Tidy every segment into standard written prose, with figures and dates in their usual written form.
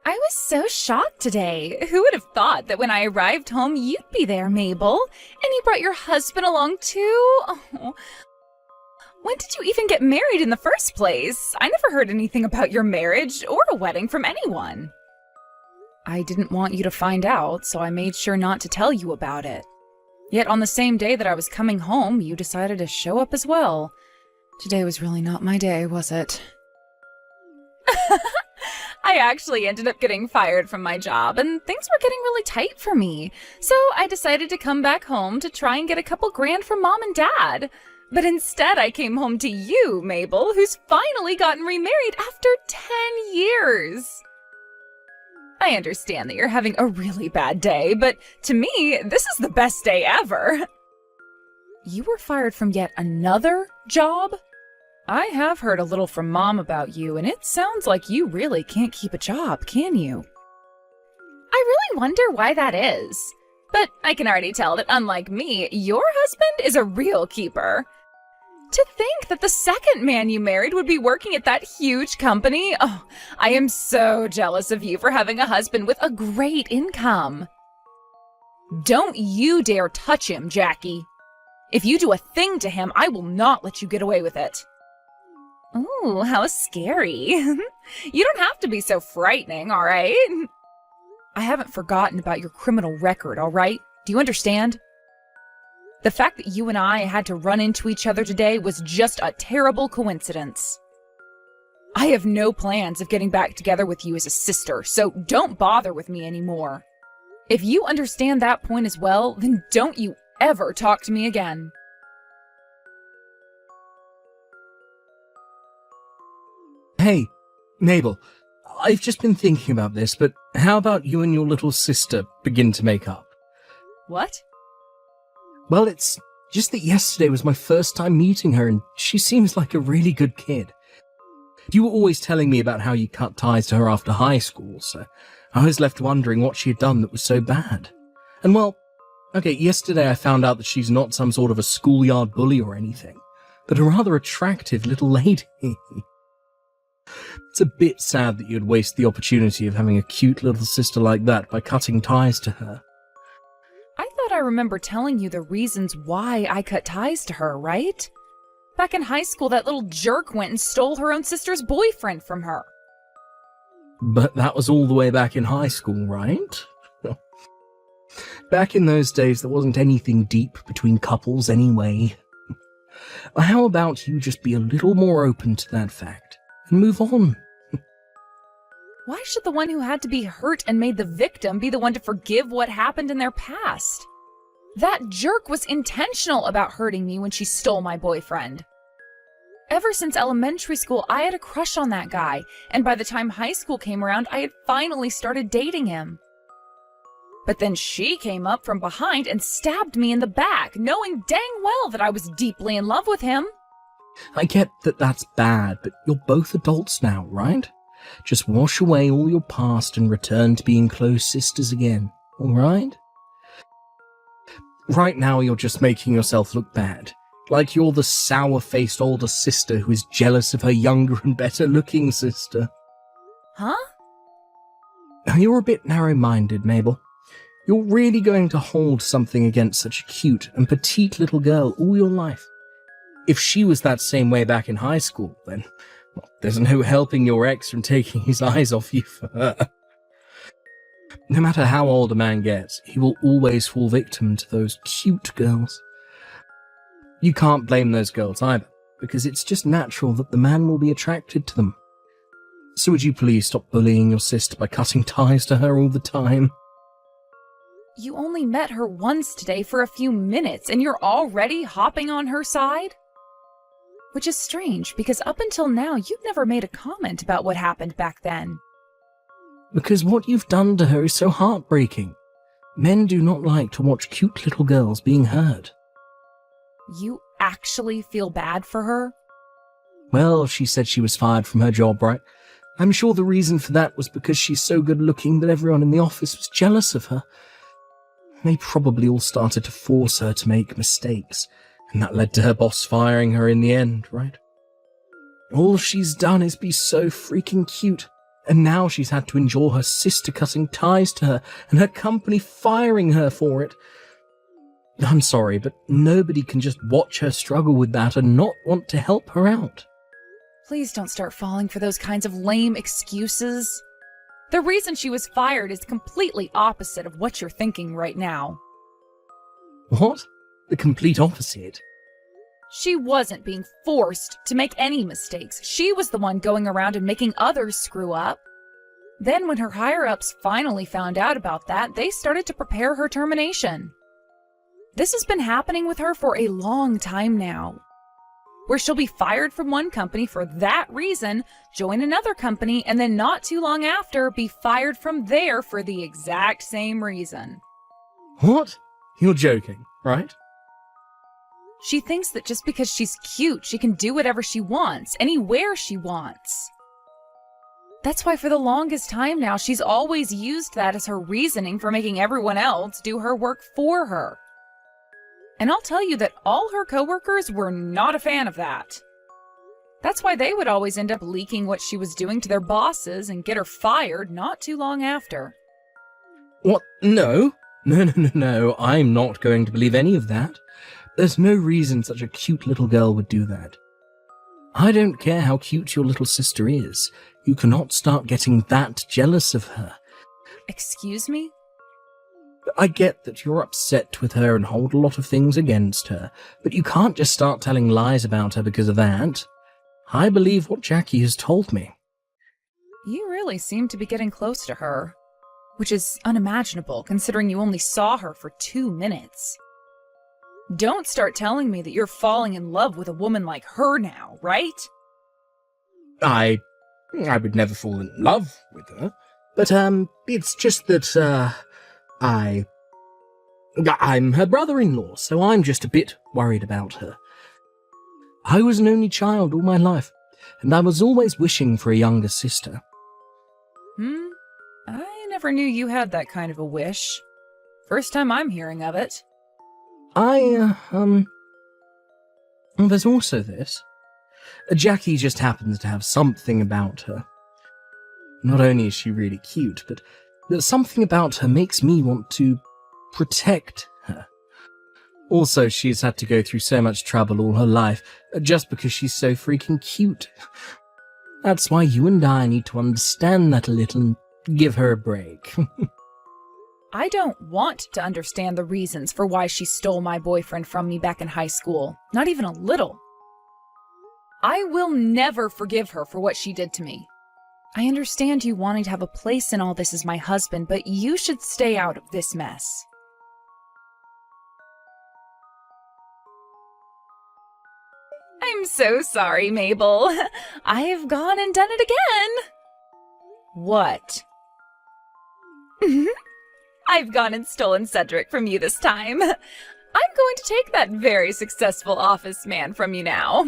I was so shocked today. Who would have thought that when I arrived home, you'd be there, Mabel? And you brought your husband along, too? Oh. When did you even get married in the first place? I never heard anything about your marriage or a wedding from anyone. I didn't want you to find out, so I made sure not to tell you about it. Yet on the same day that I was coming home, you decided to show up as well. Today was really not my day, was it? I actually ended up getting fired from my job, and things were getting really tight for me. So I decided to come back home to try and get a couple grand from Mom and Dad. But instead I came home to you, Mabel, who's finally gotten remarried after 10 years. I understand that you're having a really bad day, but to me, this is the best day ever. You were fired from yet another job? I have heard a little from Mom about you, and it sounds like you really can't keep a job, can you? I really wonder why that is. But I can already tell that unlike me, your husband is a real keeper. To think that the second man you married would be working at that huge company. Oh, I am so jealous of you for having a husband with a great income. Don't you dare touch him, Jackie. If you do a thing to him, I will not let you get away with it. Ooh, how scary. You don't have to be so frightening, all right? I haven't forgotten about your criminal record, all right? Do you understand? The fact that you and I had to run into each other today was just a terrible coincidence. I have no plans of getting back together with you as a sister, so don't bother with me anymore. If you understand that point as well, then don't you ever talk to me again. Hey, Mabel, I've just been thinking about this, but how about you and your little sister begin to make up? What? Well, it's just that yesterday was my first time meeting her, and she seems like a really good kid. You were always telling me about how you cut ties to her after high school, so I was left wondering what she had done that was so bad. And well, okay, yesterday I found out that she's not some sort of a schoolyard bully or anything, but a rather attractive little lady. It's a bit sad that you'd waste the opportunity of having a cute little sister like that by cutting ties to her. I thought I remember telling you the reasons why I cut ties to her, right? Back in high school, that little jerk went and stole her own sister's boyfriend from her. But that was all the way back in high school, right? Back in those days, there wasn't anything deep between couples anyway. How about you just be a little more open to that fact and move on? Why should the one who had to be hurt and made the victim be the one to forgive what happened in their past? That jerk was intentional about hurting me when she stole my boyfriend. Ever since elementary school, I had a crush on that guy, and by the time high school came around, I had finally started dating him. But then she came up from behind and stabbed me in the back, knowing dang well that I was deeply in love with him. I get that that's bad, but you're both adults now, right? Just wash away all your past and return to being close sisters again, alright? Right now you're just making yourself look bad. Like you're the sour-faced older sister who is jealous of her younger and better-looking sister. Huh? You're a bit narrow-minded, Mabel. You're really going to hold something against such a cute and petite little girl all your life. If she was that same way back in high school, then well, there's no helping your ex from taking his eyes off you for her. No matter how old a man gets, he will always fall victim to those cute girls. You can't blame those girls either, because it's just natural that the man will be attracted to them. So would you please stop bullying your sister by cutting ties to her all the time? You only met her once today for a few minutes, and you're already hopping on her side? Which is strange, because up until now, you've never made a comment about what happened back then. Because what you've done to her is so heartbreaking. Men do not like to watch cute little girls being hurt. You actually feel bad for her? Well, she said she was fired from her job, right? I'm sure the reason for that was because she's so good looking that everyone in the office was jealous of her. They probably all started to force her to make mistakes, and that led to her boss firing her in the end, right? All she's done is be so freaking cute. And now she's had to endure her sister cutting ties to her and her company firing her for it. I'm sorry, but nobody can just watch her struggle with that and not want to help her out. Please don't start falling for those kinds of lame excuses. The reason she was fired is completely opposite of what you're thinking right now. What? The complete opposite. She wasn't being forced to make any mistakes. She was the one going around and making others screw up. Then when her higher-ups finally found out about that, they started to prepare her termination. This has been happening with her for a long time now, where she'll be fired from one company for that reason, join another company, and then not too long after be fired from there for the exact same reason. What? You're joking, right? She thinks that just because she's cute, she can do whatever she wants, anywhere she wants. That's why for the longest time now, she's always used that as her reasoning for making everyone else do her work for her. And I'll tell you that all her coworkers were not a fan of that. That's why they would always end up leaking what she was doing to their bosses and get her fired not too long after. What? No. No. I'm not going to believe any of that. There's no reason such a cute little girl would do that. I don't care how cute your little sister is. You cannot start getting that jealous of her. Excuse me? I get that you're upset with her and hold a lot of things against her, but you can't just start telling lies about her because of that. I believe what Jackie has told me. You really seem to be getting close to her, which is unimaginable considering you only saw her for 2 minutes. Don't start telling me that you're falling in love with a woman like her now, right? I would never fall in love with her, but it's just that, I'm her brother-in-law, so I'm just a bit worried about her. I was an only child all my life, and I was always wishing for a younger sister. I never knew you had that kind of a wish. First time I'm hearing of it. There's also this. Jackie just happens to have something about her. Not only is she really cute, but something about her makes me want to protect her. Also, she's had to go through so much trouble all her life, just because she's so freaking cute. That's why you and I need to understand that a little and give her a break. I don't want to understand the reasons for why she stole my boyfriend from me back in high school. Not even a little. I will never forgive her for what she did to me. I understand you wanting to have a place in all this as my husband, but you should stay out of this mess. I'm so sorry, Mabel. I've gone and done it again. What? I've gone and stolen Cedric from you this time. I'm going to take that very successful office man from you now.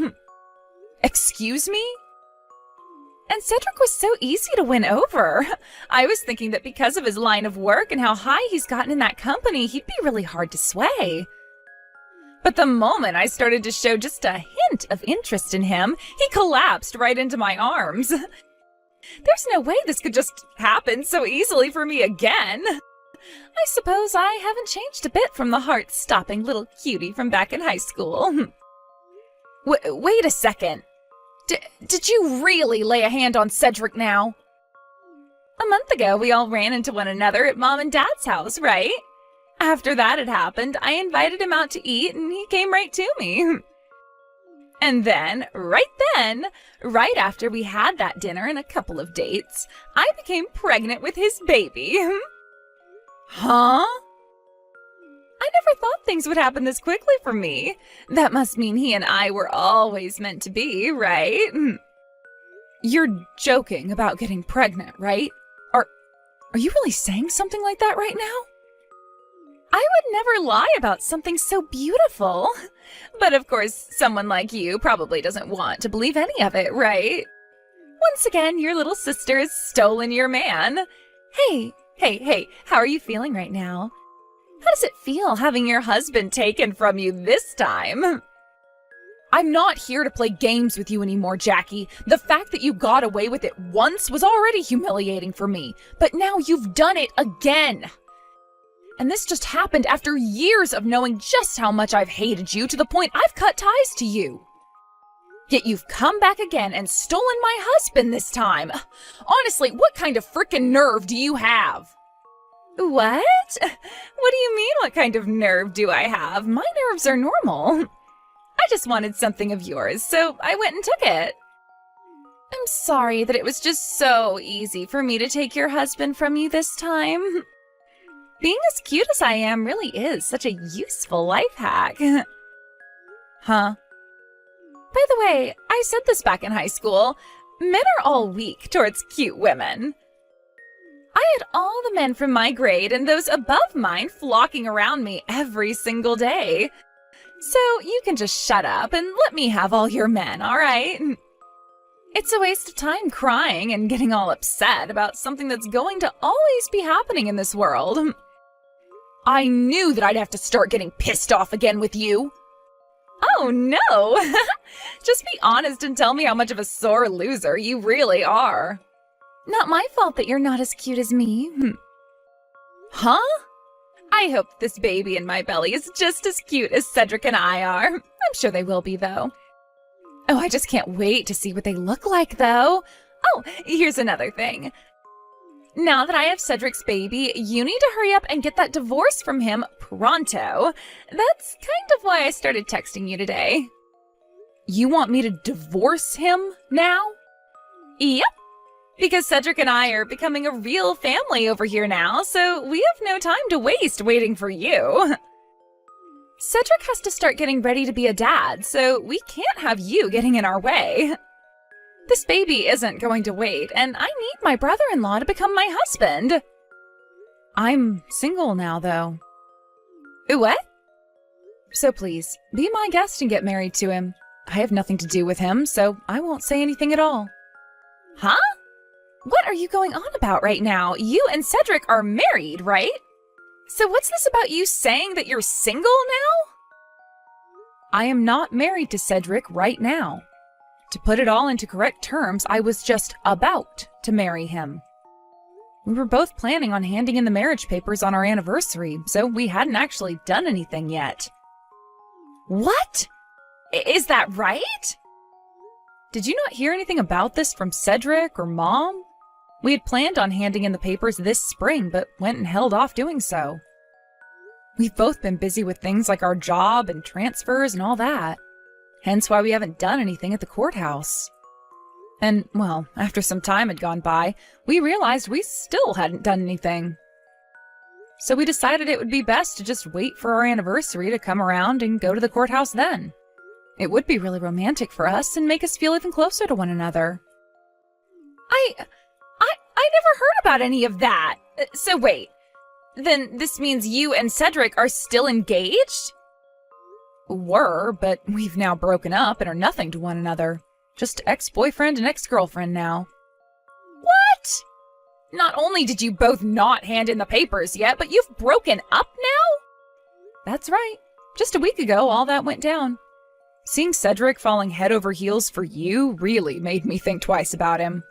Excuse me? And Cedric was so easy to win over. I was thinking that because of his line of work and how high he's gotten in that company, he'd be really hard to sway. But the moment I started to show just a hint of interest in him, he collapsed right into my arms. There's no way this could just happen so easily for me again. I suppose I haven't changed a bit from the heart-stopping little cutie from back in high school. Wait a second. Did you really lay a hand on Cedric now? A month ago, we all ran into one another at Mom and Dad's house, right? After that had happened, I invited him out to eat, and he came right to me. And then, right after we had that dinner and a couple of dates, I became pregnant with his baby. Huh? I never thought things would happen this quickly for me. That must mean he and I were always meant to be, right? You're joking about getting pregnant, right? Are you really saying something like that right now? I would never lie about something so beautiful. But of course, someone like you probably doesn't want to believe any of it, right? Once again, your little sister has stolen your man. Hey, how are you feeling right now? How does it feel having your husband taken from you this time? I'm not here to play games with you anymore, Jackie. The fact that you got away with it once was already humiliating for me, but now you've done it again. And this just happened after years of knowing just how much I've hated you to the point I've cut ties to you. Yet you've come back again and stolen my husband this time. Honestly, what kind of frickin' nerve do you have? What? What do you mean, what kind of nerve do I have? My nerves are normal. I just wanted something of yours, so I went and took it. I'm sorry that it was just so easy for me to take your husband from you this time. Being as cute as I am really is such a useful life hack. Huh? By the way, I said this back in high school. Men are all weak towards cute women. I had all the men from my grade and those above mine flocking around me every single day. So you can just shut up and let me have all your men, all right? It's a waste of time crying and getting all upset about something that's going to always be happening in this world. I knew that I'd have to start getting pissed off again with you. Oh no! Just be honest and tell me how much of a sore loser you really are. Not my fault that you're not as cute as me. Huh? I hope this baby in my belly is just as cute as Cedric and I are. I'm sure they will be, though. Oh, I just can't wait to see what they look like, though. Oh, here's another thing. Now that I have Cedric's baby, you need to hurry up and get that divorce from him pronto. That's kind of why I started texting you today. You want me to divorce him now? Yep. Because Cedric and I are becoming a real family over here now, so we have no time to waste waiting for you. Cedric has to start getting ready to be a dad, so we can't have you getting in our way. This baby isn't going to wait, and I need my brother-in-law to become my husband. I'm single now, though. What? So please, be my guest and get married to him. I have nothing to do with him, so I won't say anything at all. Huh? What are you going on about right now? You and Cedric are married, right? So what's this about you saying that you're single now? I am not married to Cedric right now. To put it all into correct terms, I was just about to marry him. We were both planning on handing in the marriage papers on our anniversary, so we hadn't actually done anything yet. What? Is that right? Did you not hear anything about this from Cedric or Mom? We had planned on handing in the papers this spring, but went and held off doing so. We've both been busy with things like our job and transfers and all that. Hence why we haven't done anything at the courthouse. And, well, after some time had gone by, we realized we still hadn't done anything. So we decided it would be best to just wait for our anniversary to come around and go to the courthouse then. It would be really romantic for us and make us feel even closer to one another. I never heard about any of that. So wait, then this means you and Cedric are still engaged? Were, but we've now broken up and are nothing to one another. Just ex-boyfriend and ex-girlfriend now. What? Not only did you both not hand in the papers yet, but you've broken up now? That's right. Just a week ago, all that went down. Seeing Cedric falling head over heels for you really made me think twice about him.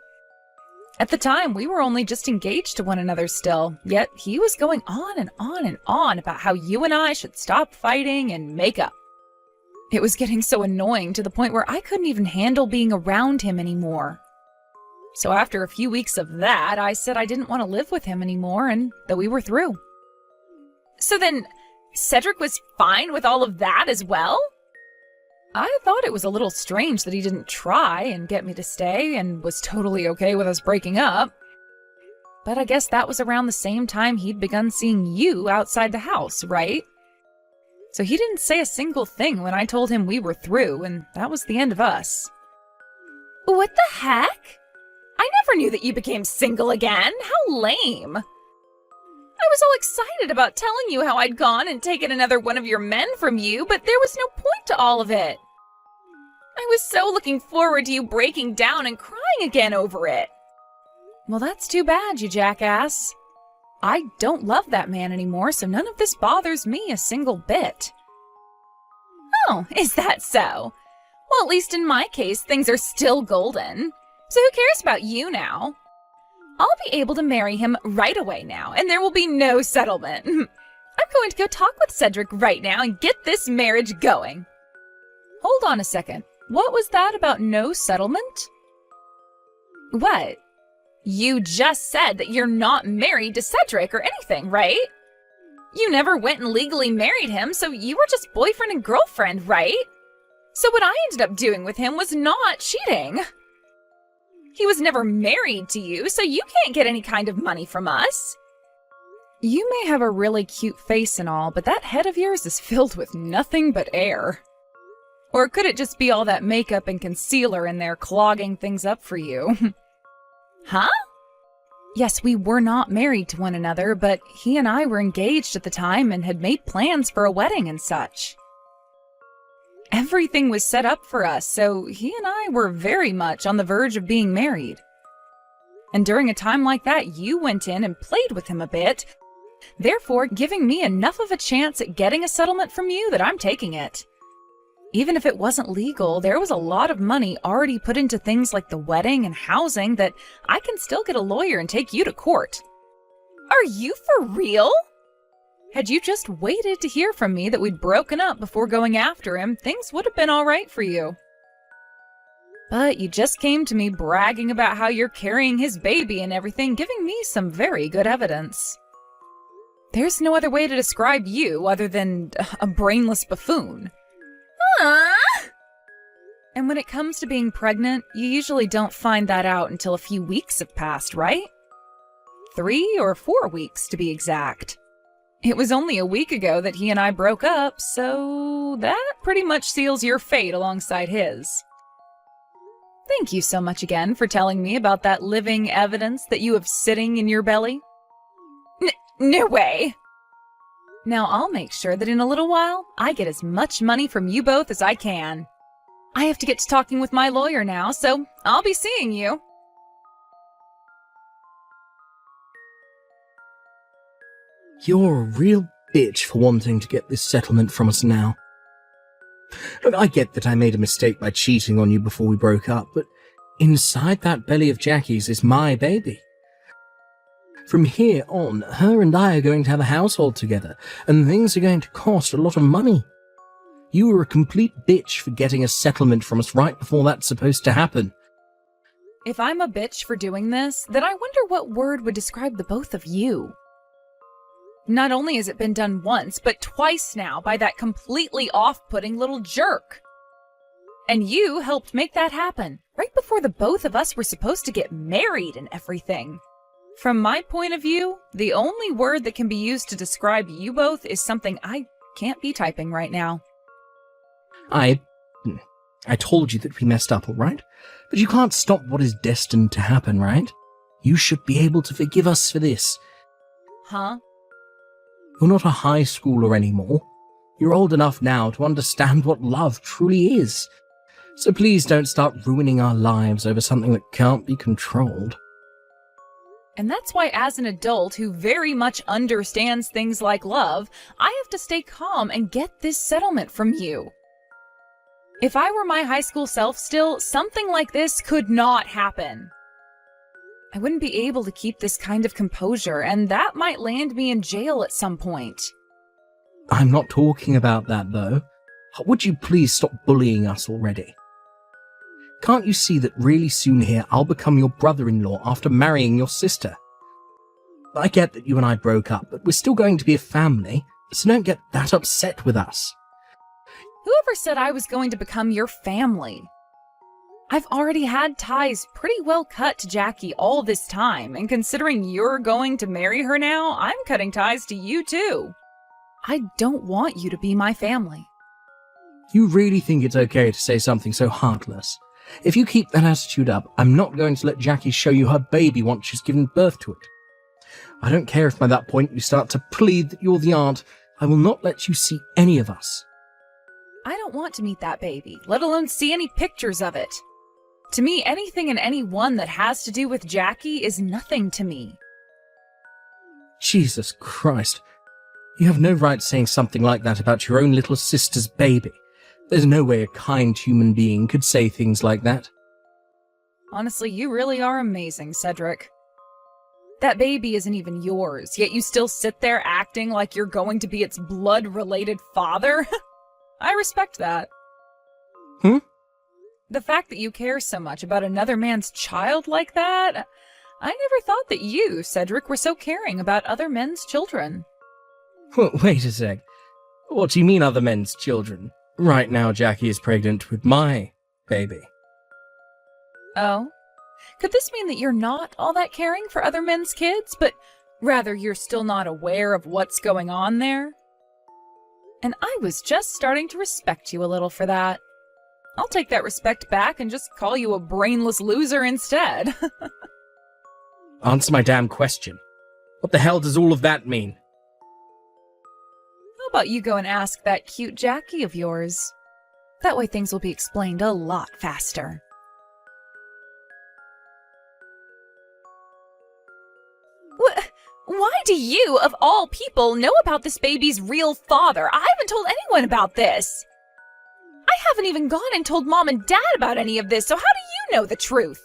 At the time, we were only just engaged to one another still, yet he was going on and on and on about how you and I should stop fighting and make up. It was getting so annoying to the point where I couldn't even handle being around him anymore. So after a few weeks of that, I said I didn't want to live with him anymore and that we were through. So then, Cedric was fine with all of that as well? I thought it was a little strange that he didn't try and get me to stay and was totally okay with us breaking up. But I guess that was around the same time he'd begun seeing you outside the house, right? So he didn't say a single thing when I told him we were through, and that was the end of us. What the heck? I never knew that you became single again. How lame. I was all excited about telling you how I'd gone and taken another one of your men from you, but there was no point to all of it. I was so looking forward to you breaking down and crying again over it. Well, that's too bad, you jackass. I don't love that man anymore, so none of this bothers me a single bit. Oh, is that so? Well, at least in my case, things are still golden. So who cares about you now? I'll be able to marry him right away now, and there will be no settlement. I'm going to go talk with Cedric right now and get this marriage going. Hold on a second. What was that about no settlement? What? You just said that you're not married to Cedric or anything, right? You never went and legally married him, so you were just boyfriend and girlfriend, right? So what I ended up doing with him was not cheating. He was never married to you, so you can't get any kind of money from us. You may have a really cute face and all, but that head of yours is filled with nothing but air. Or could it just be all that makeup and concealer in there clogging things up for you? Huh? Yes, we were not married to one another, but he and I were engaged at the time and had made plans for a wedding and such. Everything was set up for us, so he and I were very much on the verge of being married. And during a time like that, you went in and played with him a bit, therefore giving me enough of a chance at getting a settlement from you that I'm taking it. Even if it wasn't legal, there was a lot of money already put into things like the wedding and housing that I can still get a lawyer and take you to court. Are you for real? Had you just waited to hear from me that we'd broken up before going after him, things would have been all right for you. But you just came to me bragging about how you're carrying his baby and everything, giving me some very good evidence. There's no other way to describe you other than a brainless buffoon. And when it comes to being pregnant, you usually don't find that out until a few weeks have passed, right? 3 or 4 weeks to be exact. It was only a week ago that he and I broke up, so that pretty much seals your fate alongside his. Thank you so much again for telling me about that living evidence that you have sitting in your belly. No way! Now I'll make sure that in a little while, I get as much money from you both as I can. I have to get to talking with my lawyer now, so I'll be seeing you. You're a real bitch for wanting to get this settlement from us now. Look, I get that I made a mistake by cheating on you before we broke up, but inside that belly of Jackie's is my baby. From here on, her and I are going to have a household together, and things are going to cost a lot of money. You were a complete bitch for getting a settlement from us right before that's supposed to happen. If I'm a bitch for doing this, then I wonder what word would describe the both of you. Not only has it been done once, but twice now by that completely off-putting little jerk. And you helped make that happen, right before the both of us were supposed to get married and everything. From my point of view, the only word that can be used to describe you both is something I can't be typing right now. I told you that we messed up, all right? But you can't stop what is destined to happen, right? You should be able to forgive us for this. Huh? You're not a high schooler anymore. You're old enough now to understand what love truly is. So please don't start ruining our lives over something that can't be controlled. And that's why as an adult who very much understands things like love, I have to stay calm and get this settlement from you. If I were my high school self still, something like this could not happen. I wouldn't be able to keep this kind of composure, and that might land me in jail at some point. I'm not talking about that, though. Would you please stop bullying us already? Can't you see that really soon here I'll become your brother-in-law after marrying your sister? I get that you and I broke up, but we're still going to be a family, so don't get that upset with us. Whoever said I was going to become your family? I've already had ties pretty well cut to Jackie all this time, and considering you're going to marry her now, I'm cutting ties to you too. I don't want you to be my family. You really think it's okay to say something so heartless? If you keep that attitude up, I'm not going to let Jackie show you her baby once she's given birth to it. I don't care if by that point you start to plead that you're the aunt. I will not let you see any of us. I don't want to meet that baby, let alone see any pictures of it. To me, anything and anyone that has to do with Jackie is nothing to me. Jesus Christ. You have no right saying something like that about your own little sister's baby. There's no way a kind human being could say things like that. Honestly, you really are amazing, Cedric. That baby isn't even yours, yet you still sit there acting like you're going to be its blood-related father? I respect that. The fact that you care so much about another man's child like that, I never thought that you, Cedric, were so caring about other men's children. Wait a sec. What do you mean other men's children? Right now Jackie is pregnant with my baby. Oh? Could this mean that you're not all that caring for other men's kids, but rather you're still not aware of what's going on there? And I was just starting to respect you a little for that. I'll take that respect back and just call you a brainless loser instead. Answer my damn question. What the hell does all of that mean? How about you go and ask that cute Jackie of yours? That way things will be explained a lot faster. Why do you, of all people, know about this baby's real father? I haven't told anyone about this. I haven't even gone and told Mom and Dad about any of this, so how do you know the truth?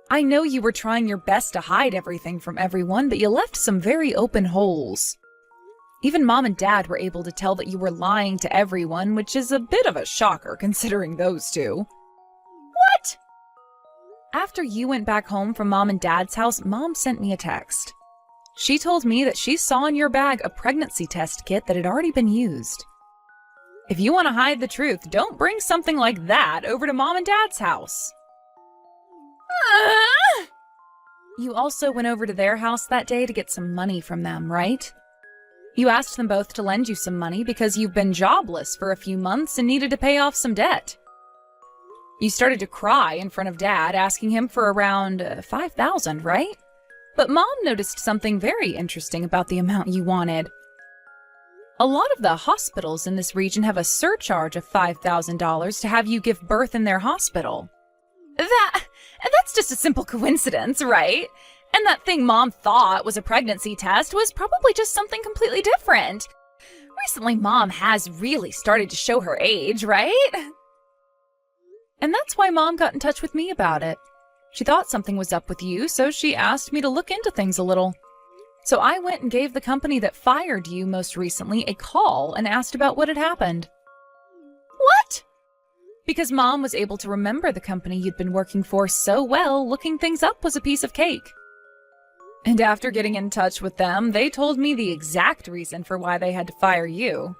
I know you were trying your best to hide everything from everyone, but you left some very open holes. Even Mom and Dad were able to tell that you were lying to everyone, which is a bit of a shocker considering those two. What? After you went back home from Mom and Dad's house, Mom sent me a text. She told me that she saw in your bag a pregnancy test kit that had already been used. If you want to hide the truth, don't bring something like that over to Mom and Dad's house. You also went over to their house that day to get some money from them, right? You asked them both to lend you some money because you've been jobless for a few months and needed to pay off some debt. You started to cry in front of Dad, asking him for around $5,000, right? But Mom noticed something very interesting about the amount you wanted. A lot of the hospitals in this region have a surcharge of $5,000 to have you give birth in their hospital. That's just a simple coincidence, right? And that thing Mom thought was a pregnancy test was probably just something completely different. Recently, Mom has really started to show her age, right? And that's why Mom got in touch with me about it. She thought something was up with you, so she asked me to look into things a little. So I went and gave the company that fired you most recently a call and asked about what had happened. What? Because Mom was able to remember the company you'd been working for so well, looking things up was a piece of cake. And after getting in touch with them, they told me the exact reason for why they had to fire you.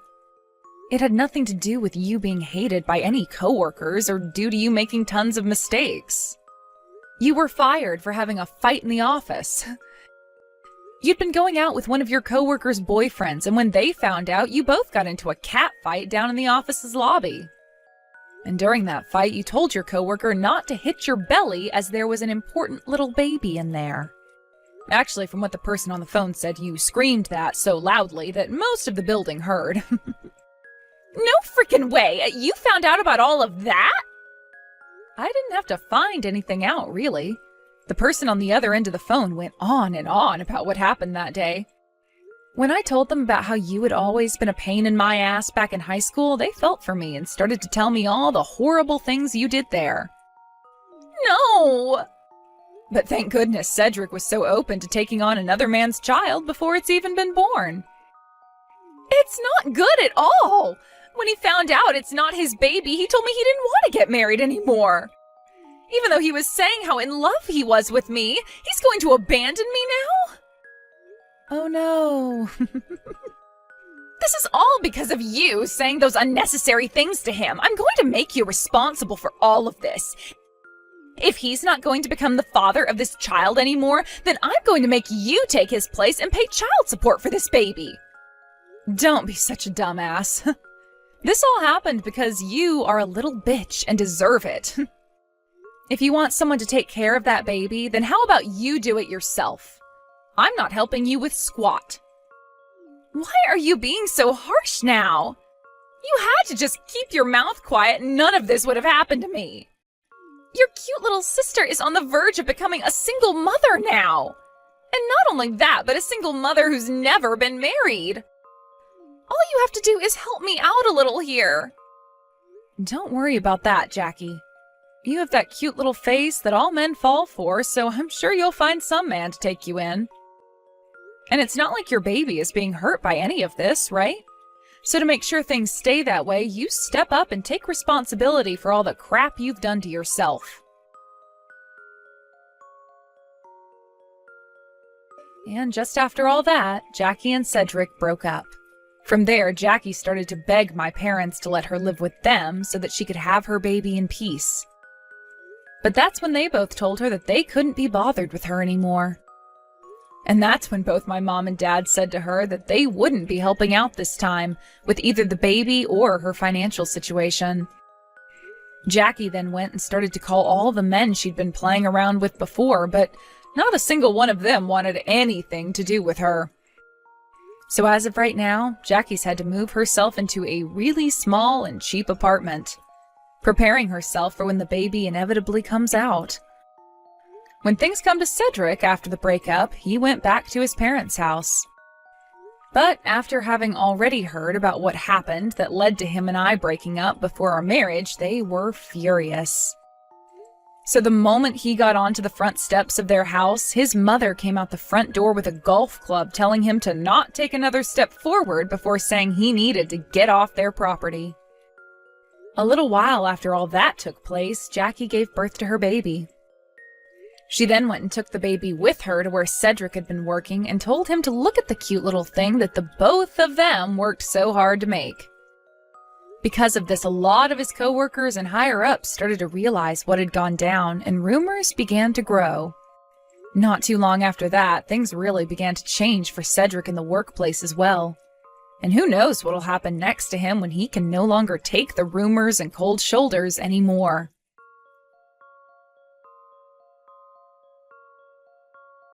It had nothing to do with you being hated by any coworkers or due to you making tons of mistakes. You were fired for having a fight in the office. You'd been going out with one of your coworkers' boyfriends, and when they found out, you both got into a cat fight down in the office's lobby. And during that fight, you told your coworker not to hit your belly as there was an important little baby in there. Actually, from what the person on the phone said, you screamed that so loudly that most of the building heard. No freaking way! You found out about all of that? I didn't have to find anything out, really. The person on the other end of the phone went on and on about what happened that day. When I told them about how you had always been a pain in my ass back in high school, they felt for me and started to tell me all the horrible things you did there. No! But thank goodness Cedric was so open to taking on another man's child before it's even been born. It's not good at all! When he found out it's not his baby, he told me he didn't want to get married anymore. Even though he was saying how in love he was with me, he's going to abandon me now? Oh no. This is all because of you saying those unnecessary things to him. I'm going to make you responsible for all of this. If he's not going to become the father of this child anymore, then I'm going to make you take his place and pay child support for this baby. Don't be such a dumbass. This all happened because you are a little bitch and deserve it. If you want someone to take care of that baby, then how about you do it yourself? I'm not helping you with squat. Why are you being so harsh now? You had to just keep your mouth quiet and none of this would have happened to me. Your cute little sister is on the verge of becoming a single mother now. And not only that, but a single mother who's never been married. All you have to do is help me out a little here. Don't worry about that, Jackie. You have that cute little face that all men fall for, so I'm sure you'll find some man to take you in. And it's not like your baby is being hurt by any of this, right? So to make sure things stay that way, you step up and take responsibility for all the crap you've done to yourself. And just after all that, Jackie and Cedric broke up. From there, Jackie started to beg my parents to let her live with them so that she could have her baby in peace. But that's when they both told her that they couldn't be bothered with her anymore. And that's when both my mom and dad said to her that they wouldn't be helping out this time with either the baby or her financial situation. Jackie then went and started to call all the men she'd been playing around with before, but not a single one of them wanted anything to do with her. So as of right now, Jackie's had to move herself into a really small and cheap apartment, preparing herself for when the baby inevitably comes out. When things come to Cedric after the breakup, he went back to his parents' house. But after having already heard about what happened that led to him and I breaking up before our marriage, they were furious. So the moment he got onto the front steps of their house, his mother came out the front door with a golf club telling him to not take another step forward before saying he needed to get off their property. A little while after all that took place, Jackie gave birth to her baby. She then went and took the baby with her to where Cedric had been working and told him to look at the cute little thing that the both of them worked so hard to make. Because of this, a lot of his coworkers and higher-ups started to realize what had gone down, and rumors began to grow. Not too long after that, things really began to change for Cedric in the workplace as well. And who knows what'll happen next to him when he can no longer take the rumors and cold shoulders anymore.